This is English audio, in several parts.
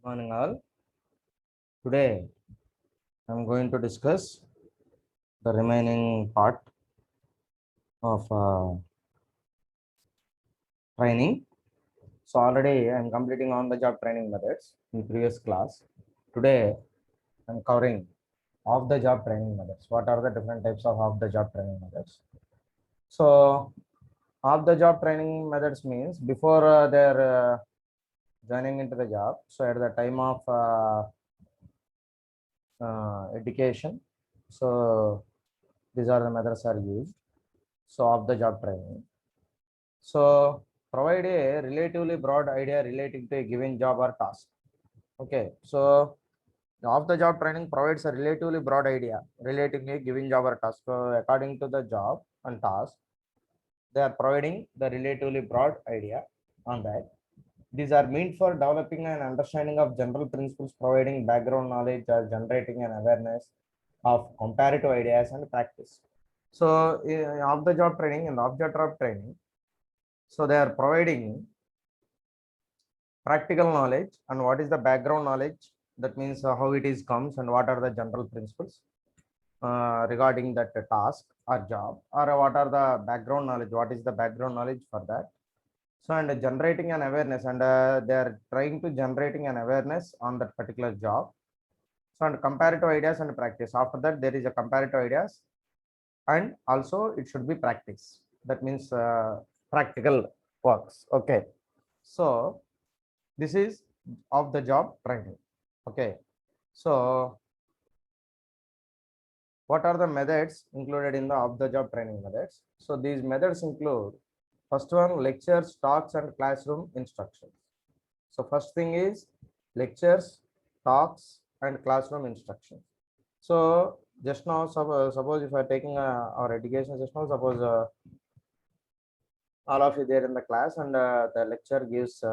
Morning all. Today I'm going to discuss the remaining part of training. So already I'm completing on the job training methods in previous class. Today I'm covering off the job training methods. What are the different types of off the job training methods? So off the job training methods means before they're joining into the job. So at the time of education. So these are the methods are used. So of the job training. So provide a relatively broad idea relating to a given job or task. Okay. So off the job training provides a relatively broad idea relating to a given job or task. So according to the job and task, they are providing the relatively broad idea on that. These are meant for developing an understanding of general principles, providing background knowledge, or generating an awareness of comparative ideas and practice. So, of the job training and object of training, so they are providing practical knowledge and what is the background knowledge. That means how it is comes and what are the general principles regarding that task or job, or what are the background knowledge. What is the background knowledge for that? So and generating an awareness, and they are trying to generating an awareness on that particular job. So and comparative ideas and practice. After that, there is a comparative ideas, and also it should be practice. That means practical works. Okay. So this is of the job training. Okay. So what are the methods included in the of the job training methods? So these methods include first one, lectures, talks, and classroom instructions. So first thing is lectures, talks, and classroom instructions. So just now, suppose if I taking our education just now, suppose all of you there in the class, and the lecture gives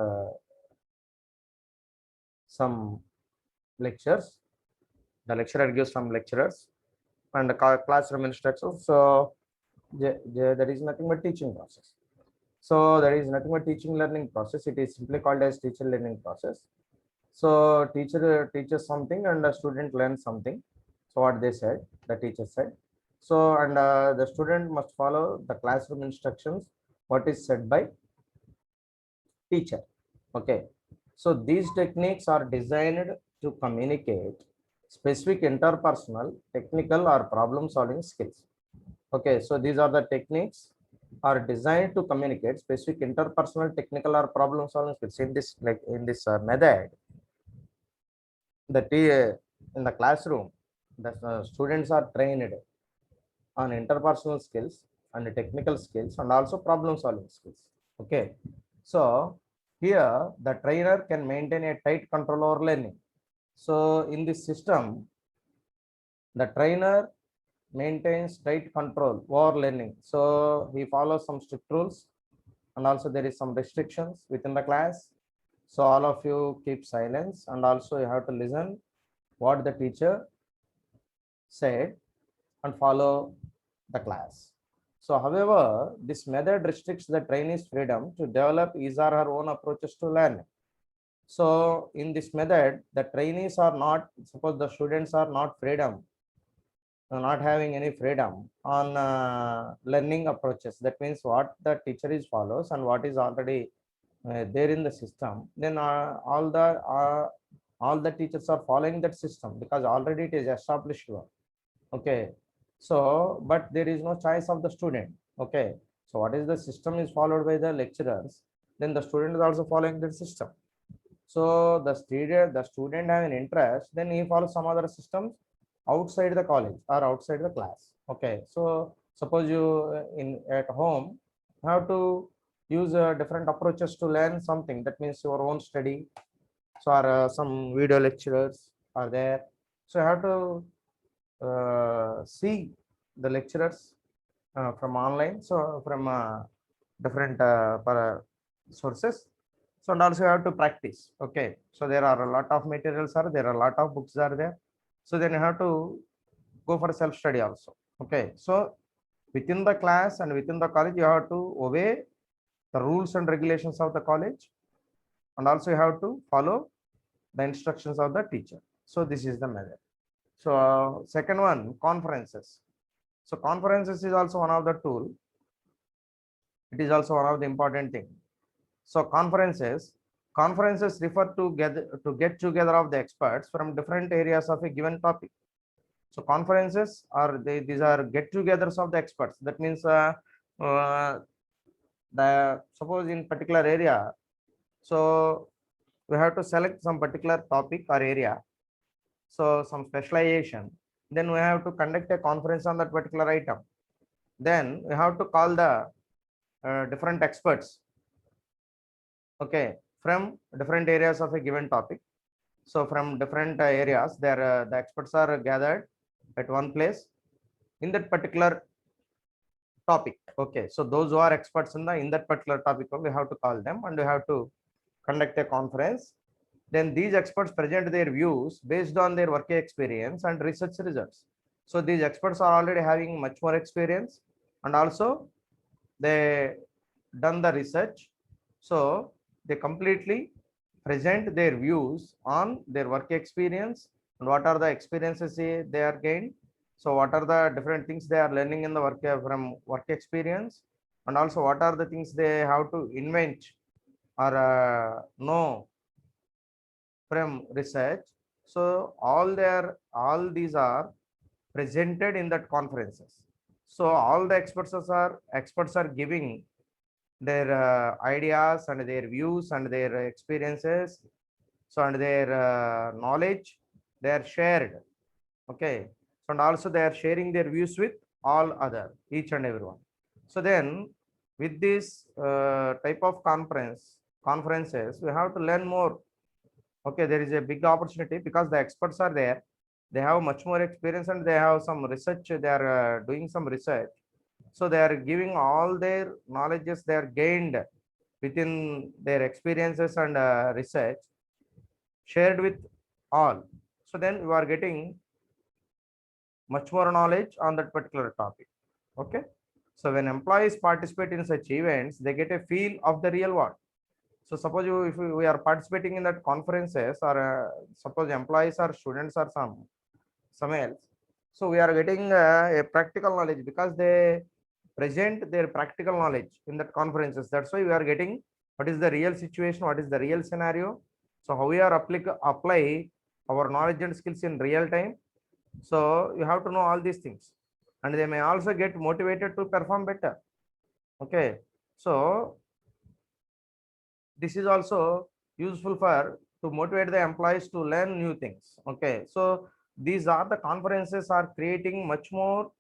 some lectures. The lecturer gives some lecturers and the classroom instructions. So there is nothing but teaching process. So there is nothing but teaching learning process. It is simply called as teacher learning process. So teacher teaches something and the student learns something. So what they said, the teacher said. So and the student must follow the classroom instructions, what is said by teacher. Okay. So these techniques are designed to communicate specific interpersonal, technical, or problem solving skills. Okay. So these are the techniques are designed to communicate specific interpersonal, technical, or problem solving skills. In this, like in this method, in the classroom, the students are trained on interpersonal skills and technical skills and also problem solving skills. Okay. So here the trainer can maintain a tight control over learning. So in this system, the trainer maintains tight control over learning. So he follows some strict rules, and also there is some restrictions within the class. So all of you keep silence, and also you have to listen what the teacher said and follow the class. So however, this method restricts the trainee's freedom to develop his or her own approaches to learning. So in this method, the trainees are not, suppose the students are not freedom, not having any freedom on learning approaches. That means what the teacher is follows and what is already there in the system, then all the teachers are following that system because already it is established one. Okay. So but there is no choice of the student. Okay. So what is the system is followed by the lecturers, then the student is also following the system. So the student have an interest, then he follows some other systems outside the college or outside the class. Okay. So suppose you in at home have to use different approaches to learn something. That means your own study. So some video lecturers are there. So you have to see the lecturers from online, so from different sources. So and also you have to practice. Okay. So there are a lot of materials are there, a lot of books are there. So then you have to go for self study also. Okay. So within the class and within the college, you have to obey the rules and regulations of the college, and also you have to follow the instructions of the teacher. So this is the method. So second one, conferences. So conferences is also one of the tool. It is also one of the important thing. So conferences refer to get together of the experts from different areas of a given topic. So conferences are these are get-togethers of the experts. That means the suppose in particular area, so we have to select some particular topic or area, so some specialization. Then we have to conduct a conference on that particular item. Then we have to call the different experts, okay, from different areas of a given topic. So from different areas, there the experts are gathered at one place in that particular topic. Okay, so those who are experts in that particular topic, we have to call them and we have to conduct a conference. Then these experts present their views based on their work experience and research results. So these experts are already having much more experience, and also they done the research. So they completely present their views on their work experience and what are the experiences they are gained. So what are the different things they are learning in the work from work experience, and also what are the things they have to invent or know from research. So all these are presented in that conferences. So all the experts are giving their ideas and their views and their experiences, so and their knowledge they are shared, okay, so and also they are sharing their views with all other each and everyone. So then with this type of conferences we have to learn more. Okay, there is a big opportunity because the experts are there, they have much more experience and they have some research, they are doing some research. So they are giving all their knowledges they are gained within their experiences and research shared with all. So then you are getting much more knowledge on that particular topic. Okay, so when employees participate in such events, they get a feel of the real world. So suppose if we are participating in that conferences, or suppose employees or students or some else, so we are getting a practical knowledge because they present their practical knowledge in that conferences. That's why we are getting what is the real situation, what is the real scenario. So how we are apply our knowledge and skills in real time. So you have to know all these things, and they may also get motivated to perform better. Okay, so this is also useful for to motivate the employees to learn new things. Okay, so these are the conferences are creating much more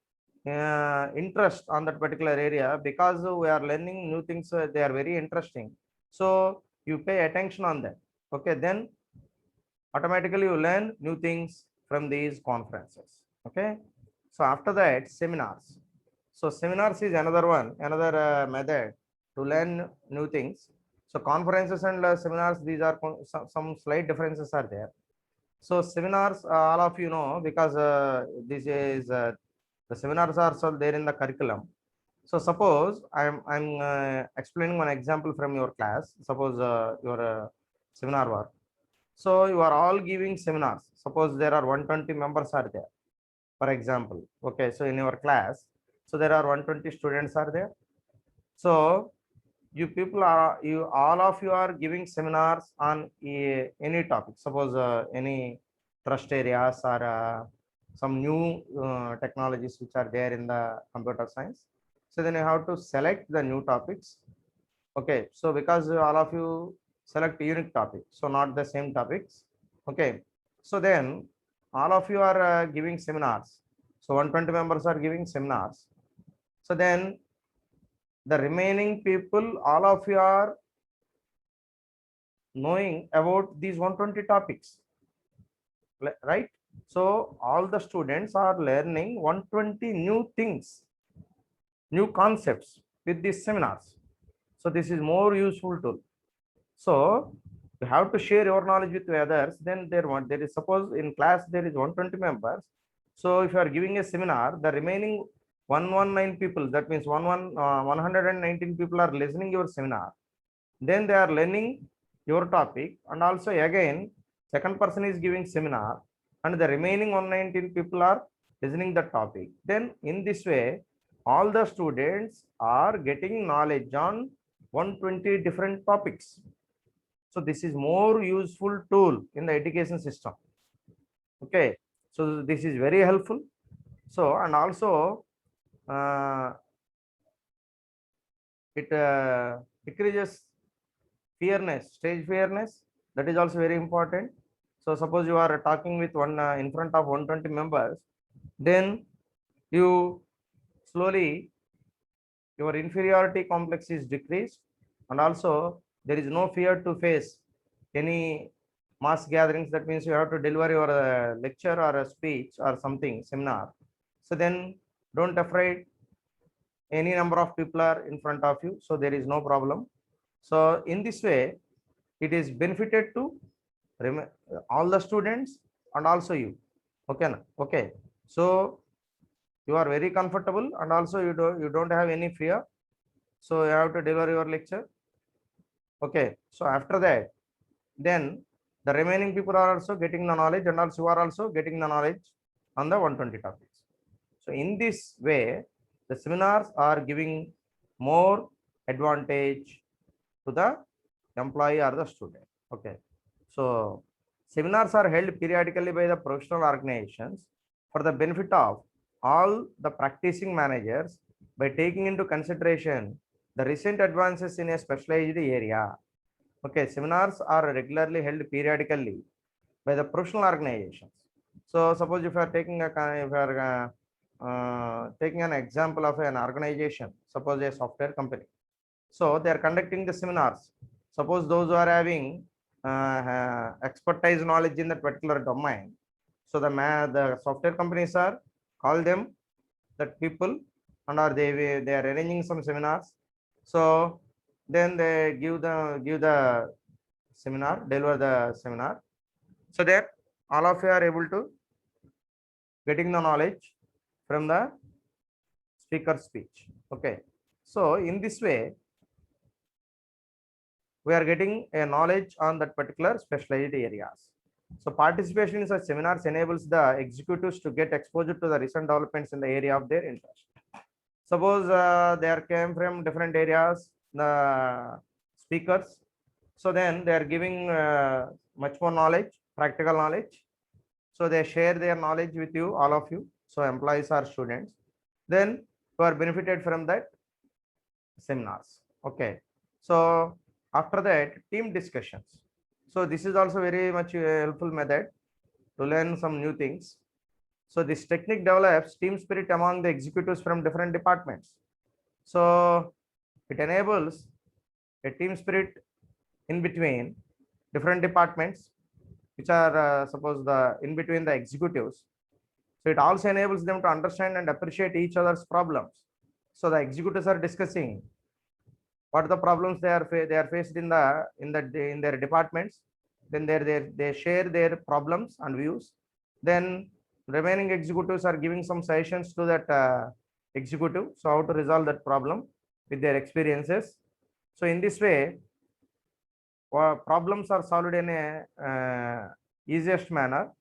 interest on that particular area because we are learning new things. They are very interesting, so you pay attention on them. Okay, then automatically you learn new things from these conferences. Okay, so after that, seminars. So seminars is another one, another method to learn new things. So conferences and seminars, these are some slight differences are there. So seminars, all of you know, because this is the seminars are also there in the curriculum. So suppose I'm explaining one example from your class. Suppose your seminar work. So you are all giving seminars. Suppose there are 120 members are there, for example. Okay, so in your class, so there are 120 students are there. So you people are all of you are giving seminars on any topic. Suppose any trust areas or some new technologies which are there in the computer science. So then you have to select the new topics. Okay, so because all of you select unique topic, so not the same topics. Okay, so then all of you are giving seminars. So 120 members are giving seminars. So then the remaining people, all of you are knowing about these 120 topics, right? So all the students are learning 120 new things, new concepts with these seminars. So this is more useful tool. So you have to share your knowledge with others. Then there is, suppose in class there is 120 members. So if you are giving a seminar, the remaining 119 people, that means 119 people are listening your seminar. Then they are learning your topic, and also again second person is giving seminar, and the remaining 119 people are listening the topic. Then in this way, all the students are getting knowledge on 120 different topics. So this is more useful tool in the education system. Okay, so this is very helpful. So, and also it decreases fairness, stage fairness. That is also very important. So suppose you are talking with one in front of 120 members, then you slowly your inferiority complex is decreased, and also there is no fear to face any mass gatherings. That means you have to deliver your lecture or a speech or something seminar. So then don't afraid, any number of people are in front of you, so there is no problem. So in this way, it is benefited to all the students and also you. Okay, okay. So you are very comfortable, and also you don't have any fear. So you have to deliver your lecture. Okay. So after that, then the remaining people are also getting the knowledge, and also you are also getting the knowledge on the 120 topics. So in this way, the seminars are giving more advantage to the employee or the student. Okay. So seminars are held periodically by the professional organizations for the benefit of all the practicing managers by taking into consideration the recent advances in a specialized area. Okay, seminars are regularly held periodically by the professional organizations. So suppose if you are taking taking an example of an organization, suppose a software company. So they are conducting the seminars. Suppose those who are having expertise knowledge in that particular domain. So the software companies are call them that people, and are they are arranging some seminars. So then they give the seminar, deliver the seminar, so that all of you are able to getting the knowledge from the speaker speech. Okay, so in this way we are getting a knowledge on that particular specialized areas. So participation in such seminars enables the executives to get exposure to the recent developments in the area of their interest. Suppose they are came from different areas, the speakers. So then they are giving much more knowledge, practical knowledge. So they share their knowledge with you, all of you. So employees or students. Then you are benefited from that seminars. Okay. So after that, team discussions. So this is also very much helpful method to learn some new things. So this technique develops team spirit among the executives from different departments. So it enables a team spirit in between different departments, which are suppose the in between the executives. So it also enables them to understand and appreciate each other's problems. So the executives are discussing what are the problems they are faced in their departments. Then they share their problems and views. Then remaining executives are giving some suggestions to that executive, so how to resolve that problem with their experiences. So in this way, problems are solved in a easiest manner,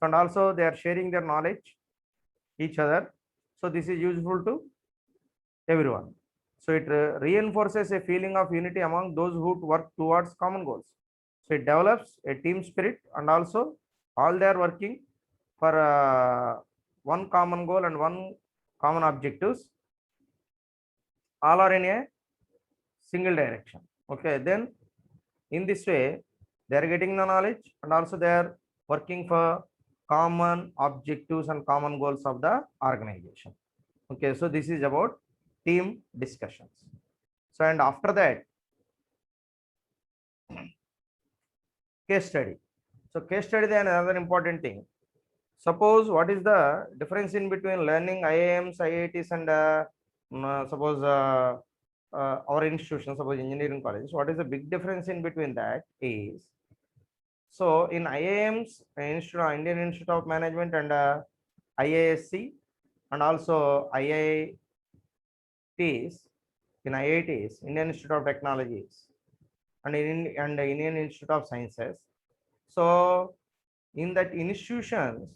and also they are sharing their knowledge each other. So this is useful to everyone. So it reinforces a feeling of unity among those who work towards common goals. So it develops a team spirit, and also all they are working for one common goal and one common objectives. All are in a single direction. Okay, then in this way they are getting the knowledge, and also they are working for common objectives and common goals of the organization. Okay, so this is about team discussions. So and after that, case study. So case study is another important thing. Suppose what is the difference in between learning IIMs, IITs, and suppose our institution, suppose engineering college. What is the big difference in between that is, so in IIMs, Indian Institute of Management, and IISc, and also IITs, in IITs, Indian Institute of Technologies, and Indian Institute of Sciences. So in that institutions,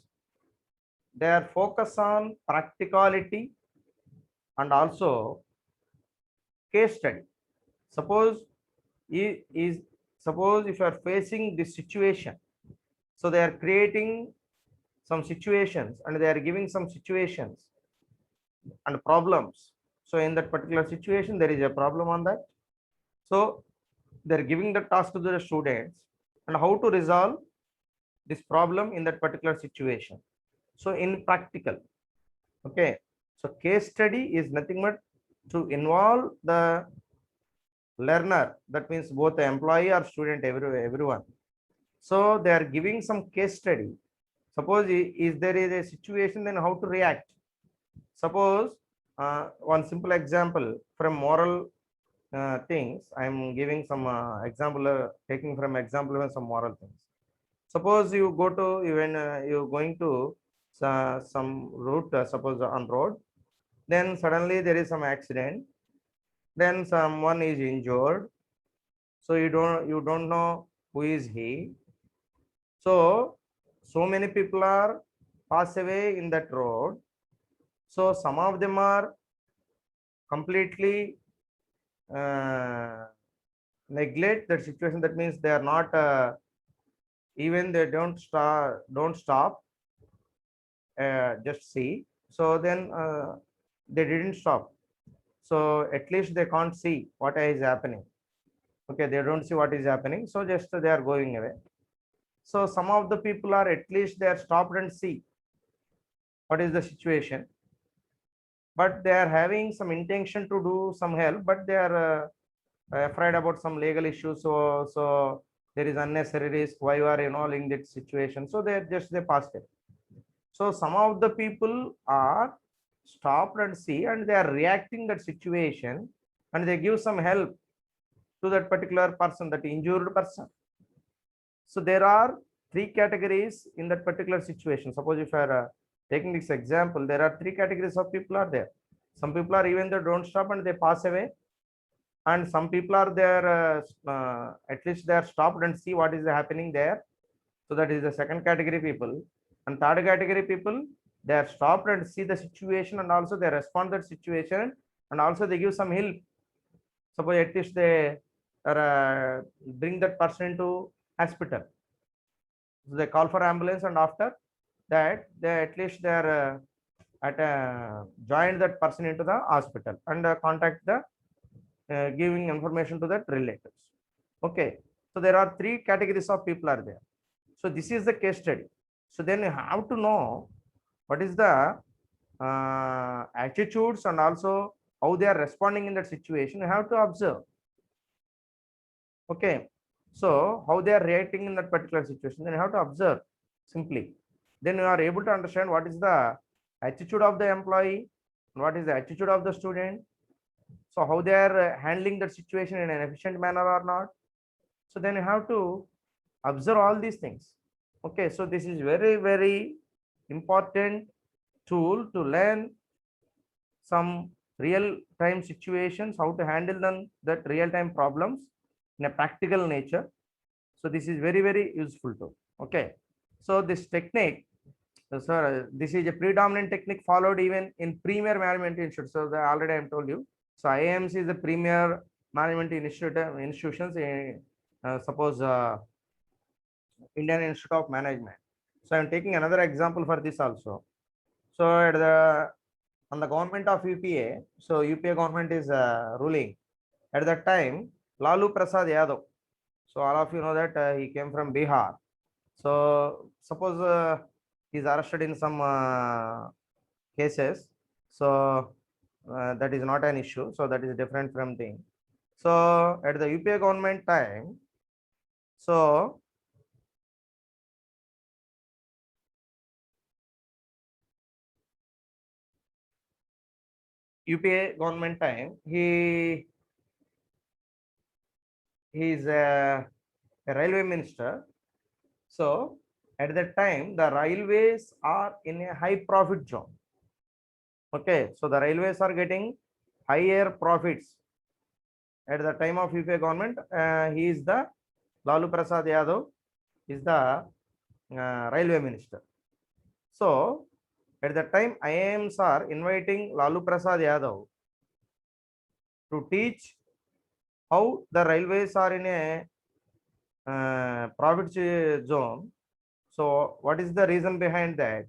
they are focused on practicality and also case study. Suppose is suppose if you are facing this situation, so they are creating some situations and they are giving some situations and problems. So in that particular situation, there is a problem on that. So they're giving the task to the students and how to resolve this problem in that particular situation. So in practical, okay. So case study is nothing but to involve the learner. That means both the employee or student, everyone. So they are giving some case study. Suppose is there is a situation, then how to react. Suppose one simple example from moral things. I am giving some example, taking from example of some moral things. Suppose you go to even you going to some route, suppose on road, then suddenly there is some accident, then someone is injured. So you don't know who is he. So many people are pass away in that road. So some of them are completely neglect that situation. That means they are not even they don't stop just see. So then they didn't stop. So at least they can't see what is happening. Okay, they don't see what is happening. So just they are going away. So some of the people are at least they are stopped and see what is the situation, but they are having some intention to do some help, but they are afraid about some legal issues. So there is unnecessary risk. Why you are involving that situation? So they passed it. So some of the people are stopped and see, and they are reacting that situation, and they give some help to that particular person, that injured person. So there are three categories in that particular situation. Suppose if I are taking this example, there are three categories of people are there. Some people are even they don't stop and they pass away, and some people are there at least they are stopped and see what is happening there. So that is the second category people. And third category people, they are stopped and see the situation, and also they respond that situation, and also they give some help. Suppose at least they bring that person into hospital. So they call for ambulance, and after that they at least they are join that person into the hospital and contact the giving information to that relatives. Okay, so there are three categories of people are there. So this is the case study. So then you have to know what is the attitudes and also how they are responding in that situation. You have to observe. Okay, so how they are reacting in that particular situation, then you have to observe simply. Then you are able to understand what is the attitude of the employee, what is the attitude of the student. So how they are handling that situation in an efficient manner or not. So then you have to observe all these things. Okay, so this is very, very important tool to learn some real time situations, how to handle them, that real time problems in a practical nature. So this is very, very useful too. Okay, so this technique, sir, this is a predominant technique followed even in premier management institutes. So already I told you. So IIMC is the premier management institutions. Suppose Indian Institute of Management. So I'm taking another example for this also. So at the on the government of UPA, so UPA government is ruling at that time. Lalu Prasad Yadav. So all of you know that he came from Bihar. So suppose he's arrested in some cases. So that is not an issue. So that is different from thing. So at the UPA government time, so UPA government time, he is a railway minister. So at that time, the railways are in a high profit zone. Okay, so the railways are getting higher profits at the time of UPA government. He is the Lalu Prasad Yadav. is the railway minister. So at that time, IIMs are inviting Lalu Prasad Yadav to teach how the railways are in a profit zone. So what is the reason behind that?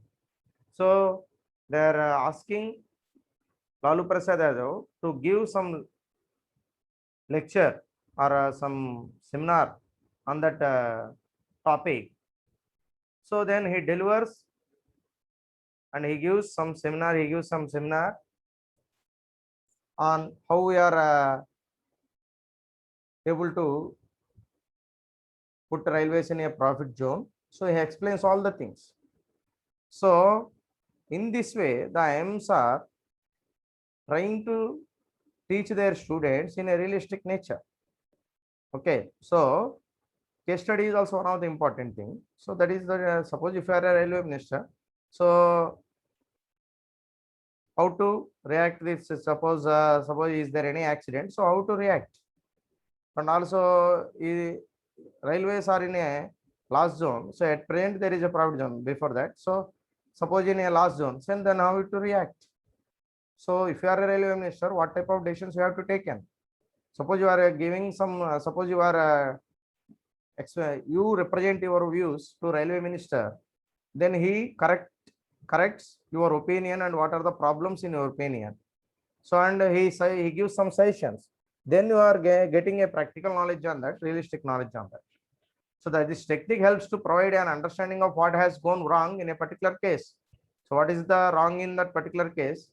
So they are asking Lalu Prasad Yadav to give some lecture or some seminar on that topic. So then he delivers and he gives some seminar on how we are able to put railways in a profit zone. So he explains all the things. So in this way, the IIMs are trying to teach their students in a realistic nature. Okay, so case study is also one of the important thing. So that is the suppose if you are a railway minister, so how to react this? Suppose is there any accident? So how to react? And also railways are in a loss zone. So at present there is a profit zone before that. So suppose in a loss zone, then how to react? So if you are a railway minister, what type of decisions you have to take in? Suppose you are giving some, suppose you are you represent your views to railway minister, then he corrects your opinion and what are the problems in your opinion. So and he gives some suggestions. Then you are getting a practical knowledge on that, realistic knowledge on that. So that this technique helps to provide an understanding of what has gone wrong in a particular case. So what is the wrong in that particular case?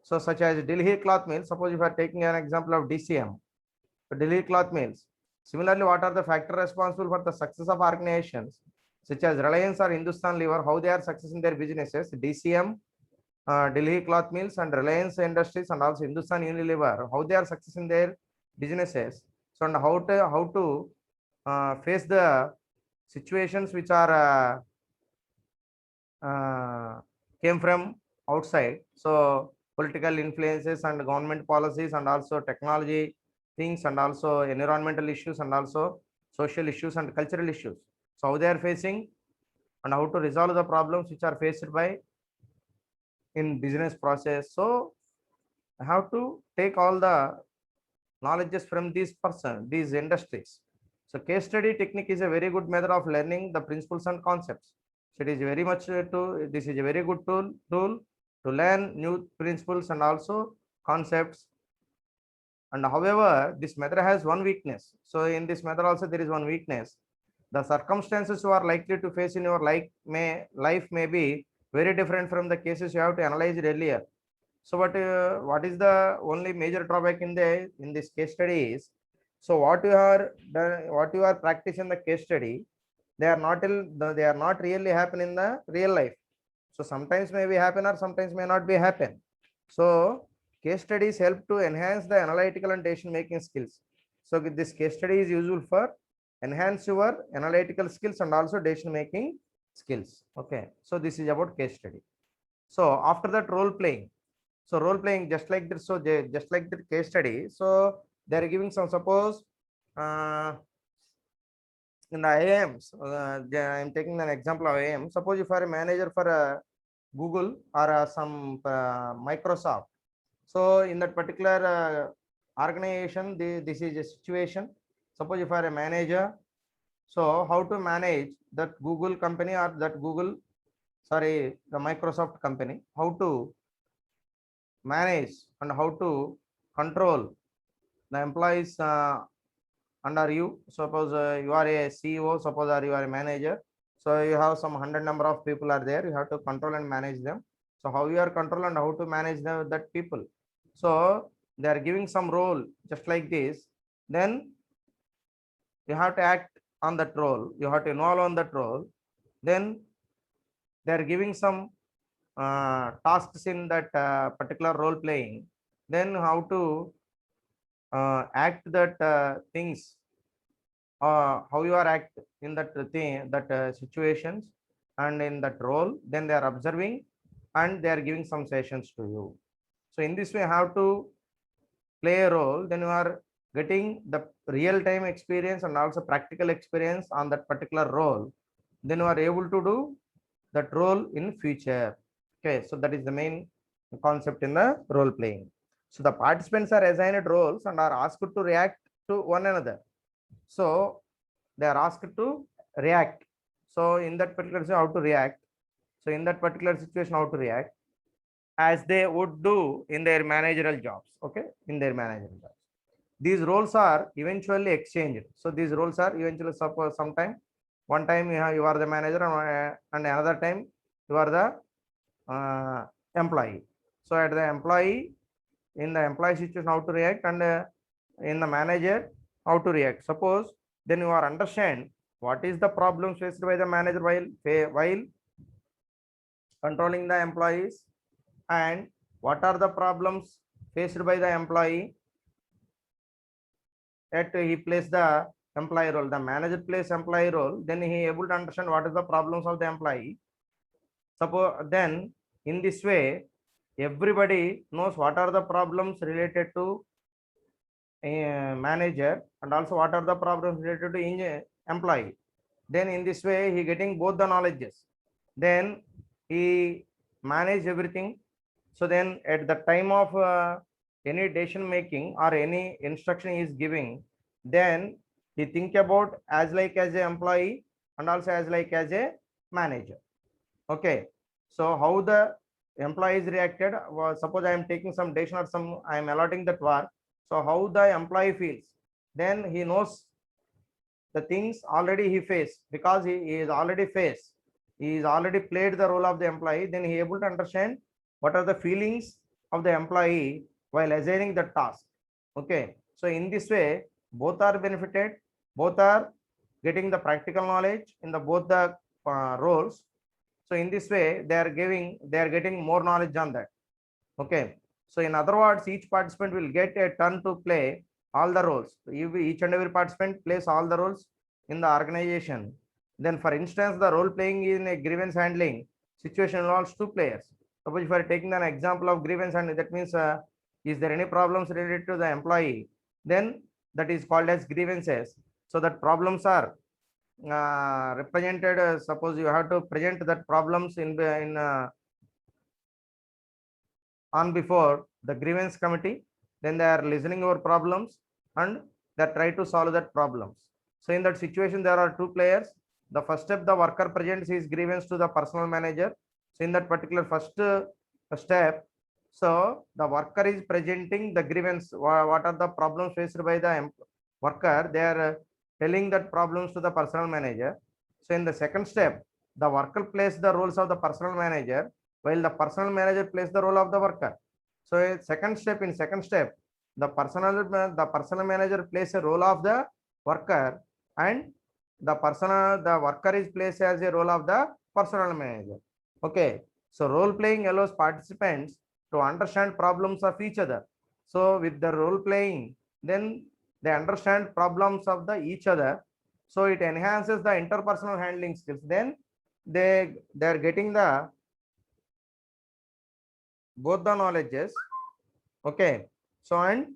So such as Delhi cloth mills, suppose if you are taking an example of DCM, so Delhi cloth mills. Similarly, what are the factors responsible for the success of organizations such as Reliance or Hindustan Lever, how they are success in their businesses, DCM, Delhi cloth mills and Reliance Industries and also Hindustan Unilever, how they are success in their businesses. So and how to face the situations which are came from outside. So political influences and government policies and also technology things and also environmental issues and also social issues and cultural issues. So how they are facing and how to resolve the problems which are faced by in business process. So I have to take all the knowledges from these industries. So case study technique is a very good method of learning the principles and concepts. So it is very much this is a very good tool to learn new principles and also concepts. And however, this method has one weakness. So in this method also there is one weakness. The circumstances you are likely to face in your life may be very different from the cases you have to analyze earlier. So what is the only major drawback in this case study is, so what you are practicing the case study, they are not really happen in the real life. So sometimes may be happen or sometimes may not be happen. So case studies help to enhance the analytical and decision making skills. So this case study is useful for enhance your analytical skills and also decision making skills. Okay, so this is about case study. So after that, role playing. So role playing just like this. So just like the case study. So they are giving some, suppose in the IIMs, I'm taking an example of IIM. Suppose if you are a manager for Google or some Microsoft. So in that particular organization, this is a situation. Suppose if you are a manager, so how to manage that Google company or that the Microsoft company, how to manage and how to control the employees under you. Suppose you are a CEO, suppose or you are a manager. So you have some 100 number of people are there. You have to control and manage them. So how you are control and how to manage that people. So they are giving some role just like this. Then you have to act on that role. You have to involve on that role. Then they are giving some tasks in that particular role playing. Then how to act that things, how you are act in that thing, that situations and in that role. Then they are observing and they are giving some sessions to you. So in this way, how to play a role, then you are getting the real time experience and also practical experience on that particular role. then you are able to do that role in future. Okay, so that is the main concept in the role playing. So the participants are assigned roles and are asked to react to one another. So they are asked to react. So in that particular situation, how to react. So in that particular situation, how to react as they would do in their managerial jobs. Okay, in their managerial jobs, these roles are eventually exchanged. So these roles are eventually, suppose sometime one time you are the manager, and another time you are the employee. So at the employee, in the employee situation, how to react, and in the manager, how to react. Suppose then you are understand what is the problems faced by the manager while controlling the employees, and what are the problems faced by the employee at he plays the employee role. The manager plays employee role, then he able to understand what is the problems of the employee. Suppose then in this way everybody knows what are the problems related to a manager, and also what are the problems related to employee. Then in this way he getting both the knowledges, then he manage everything. So then at the time of any decision making or any instruction he is giving, then he think about as like as a employee and also as like as a manager. Okay, so how the employees reacted, suppose I am taking some decision or some I am allotting that work. So how the employee feels, then he knows the things already he faced, because he is already faced, he is already played the role of the employee. Then he able to understand what are the feelings of the employee while assigning the task. Okay, so in this way both are benefited, both are getting the practical knowledge in the both the roles. So in this way they are getting more knowledge on that. Okay, so in other words, each participant will get a turn to play all the roles. Each and every participant plays all the roles in the organization. Then for instance, the role playing in a grievance handling situation involves two players. Suppose if you are taking an example of grievance handling, that means is there any problems related to the employee, then that is called as grievances. So that problems are represented, suppose you have to present that problems in on before the grievance committee, then they are listening your problems and they try to solve that problems. So in that situation there are two players. The first step, the worker presents his grievance to the personal manager. So in that particular first step, so the worker is presenting the grievance, what are the problems faced by the worker, they are telling that problems to the personal manager. So in the second step, the worker plays the roles of the personal manager while the personal manager plays the role of the worker. So in second step, the personal manager plays a role of the worker, and the worker is placed as a role of the personal manager. Okay, so role playing allows participants to understand problems of each other. So with the role playing, then they understand problems of the each other. So it enhances the interpersonal handling skills. Then they are getting the both the knowledges. Okay, so and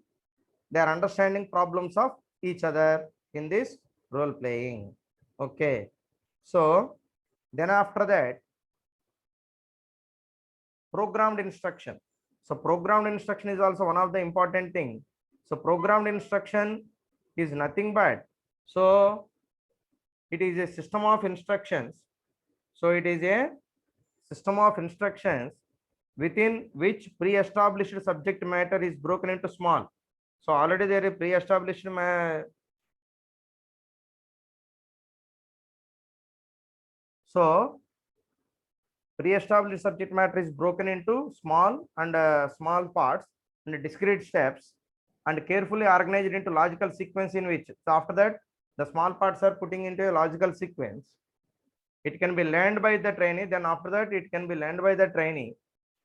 they are understanding problems of each other in this role playing. Okay, so then after that, programmed instruction. So programmed instruction is also one of the important thing. So programmed instruction is nothing but, so it is a system of instructions. So it is a system of instructions within which pre-established subject matter is broken into small. So already there is pre-established so pre-established subject matter is broken into small parts and discrete steps and carefully organized into logical sequence, in which, so after that the small parts are putting into a logical sequence. It can be learned by the trainee, then after that it can be learned by the trainee.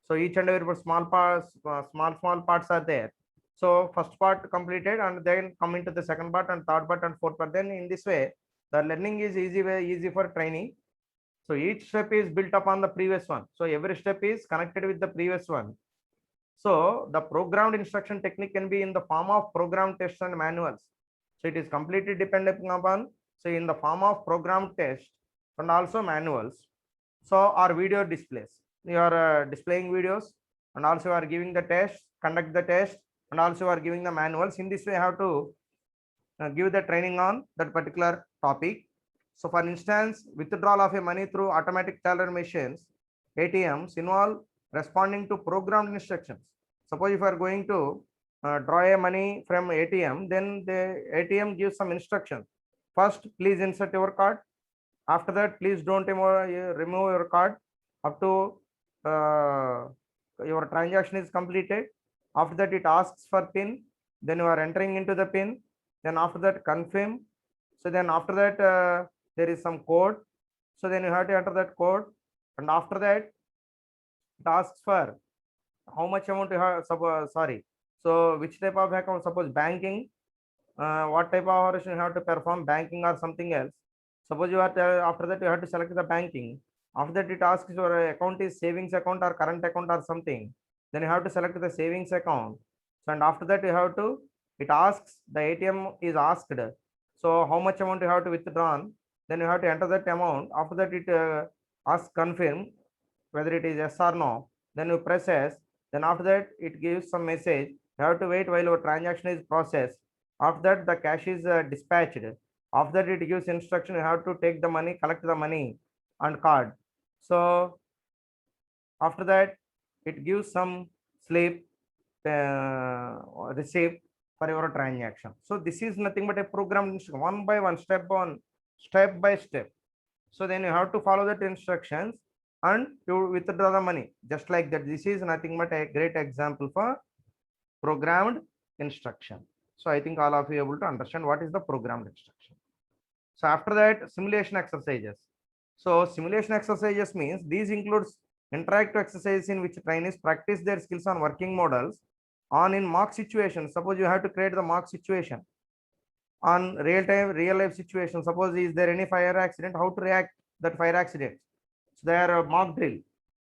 So each and every small parts, small parts are there. So first part completed and then come into the second part and third part and fourth part. Then in this way the learning is easy for training. So each step is built upon the previous one. So every step is connected with the previous one. So the programmed instruction technique can be in the form of program tests and manuals. So it is completely dependent upon, so in the form of program test and also manuals. So or video displays. You are displaying videos and also you are giving the test, conduct the test, and also you are giving the manuals. In this way, you have to give the training on that particular topic. So for instance, withdrawal of a money through automatic teller machines, ATMs involve responding to programmed instructions. Suppose if you are going to draw a money from ATM, then the ATM gives some instruction. First, please insert your card. After that, please don't remove your card up to your transaction is completed. After that, it asks for PIN. Then you are entering into the PIN. Then after that, confirm. So then after that, there is some code. So then you have to enter that code. And after that, it asks for how much amount you have. Sorry. So which type of account? Suppose banking. What type of operation you have to perform, banking or something else. Suppose you are after that you have to select the banking. After that it asks your account is savings account or current account or something. Then you have to select the savings account. So and after that you have to, it asks, the ATM is asked. So how much amount you have to withdraw. Then you have to enter that amount. After that it asks confirm whether it is yes or no. Then you press yes. Then after that it gives some message. You have to wait while your transaction is processed. After that the cash is dispatched. After that it gives instruction, you have to take the money, collect the money and card. So after that it gives some slip receipt for your transaction. So this is nothing but a programmed instruction, one by one, step by step. So then you have to follow that instructions and you withdraw the money just like that. This is nothing but a great example for programmed instruction. So I think all of you are able to understand what is the programmed instruction. So after that, simulation exercises. So simulation exercises means these includes interactive exercises in which trainees practice their skills on working models on in mock situations. Suppose you have to create the mock situation on real life situation. Suppose is there any fire accident, how to react that fire accident. So they are a mock drill.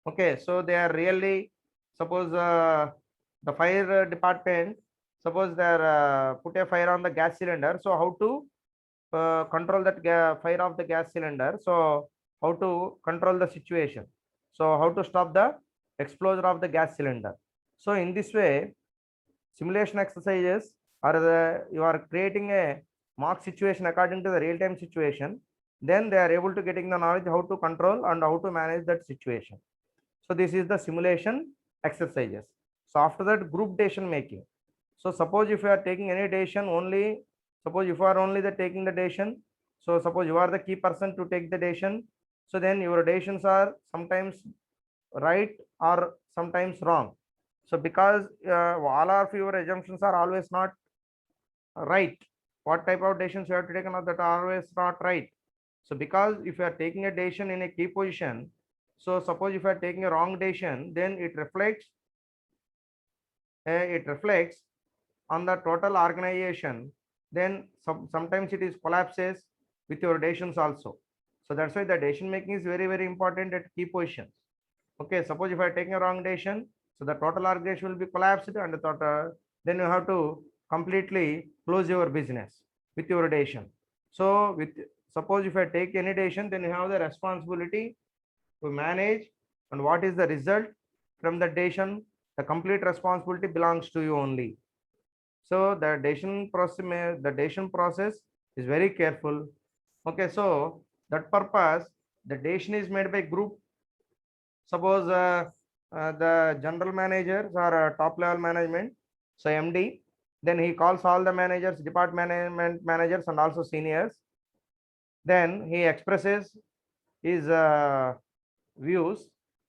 Okay, so they are really, suppose the fire department, suppose they are put a fire on the gas cylinder. So how to control that fire of the gas cylinder. So how to control the situation. So how to stop the explosion of the gas cylinder. So in this way, simulation exercises are you are creating a mock situation according to the real-time situation. Then they are able to getting the knowledge how to control and how to manage that situation. So this is the simulation exercises. So after that, group decision making. So suppose if you are taking any decision only, suppose if you are only taking the decision, so suppose you are the key person to take the decision, so then your decisions are sometimes right or sometimes wrong. So because all of your assumptions are always not right, what type of decisions you have to take that are always not right. So because if you are taking a decision in a key position, so suppose if you are taking a wrong decision, then it reflects on the total organization. Then sometimes it is collapses with your decisions also. So that's why the decision making is very, very important at key positions. Okay, suppose if I taking a wrong decision, so the total organization will be collapsed and the total, then you have to completely close your business with your decision. So with, suppose if I take any decision, then you have the responsibility to manage, and what is the result from the decision, the complete responsibility belongs to you only. So the decision process is very careful. Okay, so that purpose, the decision is made by group. Suppose the general managers or top level management, so MD, then he calls all the managers, department managers and also seniors. Then he expresses his views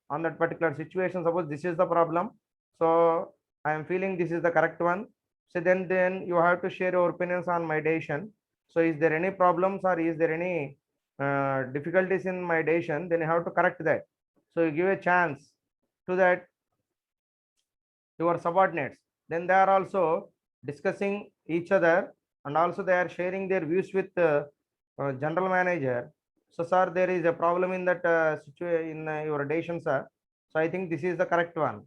on that particular situation. Suppose this is the problem, so I am feeling this is the correct one. So then you have to share your opinions on my decision. So is there any problems or is there any difficulties in my decision, then you have to correct that. So you give a chance to that your subordinates. Then they are also discussing each other and also they are sharing their views with general manager. So sir, there is a problem in that situation in your decision, sir. So I think this is the correct one.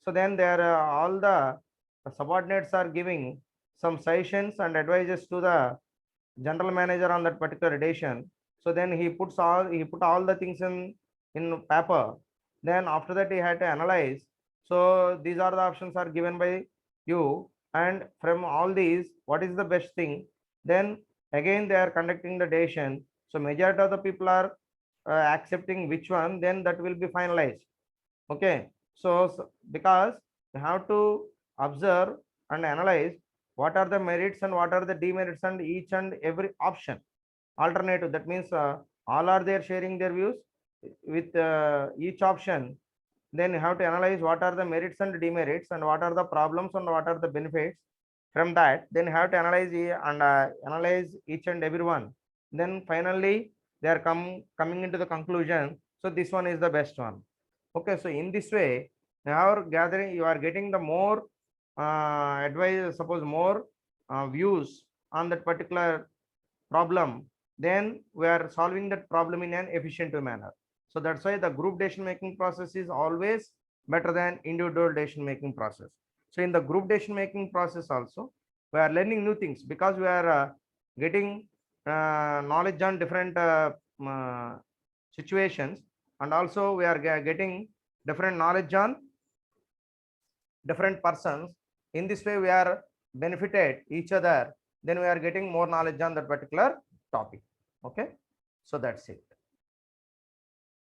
So then there all the subordinates are giving some suggestions and advices to the general manager on that particular decision. So then he put all the things in paper. Then after that he had to analyze. So these are the options are given by you, and from all these, what is the best thing? Then again they are conducting the decision. So majority of the people are accepting which one, then that will be finalized. Okay, so because you have to observe and analyze what are the merits and what are the demerits and each and every option alternative. That means all are there sharing their views with each option. Then you have to analyze what are the merits and demerits and what are the problems and what are the benefits. From that, then you have to analyze and analyze each and every one. Then finally they are coming into the conclusion, so this one is the best one. Okay, so in this way you are getting the more advice, suppose more views on that particular problem, then we are solving that problem in an efficient manner. So that's why the group decision making process is always better than individual decision making process. So in the group decision making process also, we are learning new things because we are getting knowledge on different situations, and also we are getting different knowledge on different persons. In this way we are benefited each other, then we are getting more knowledge on that particular topic. Okay, so that's it.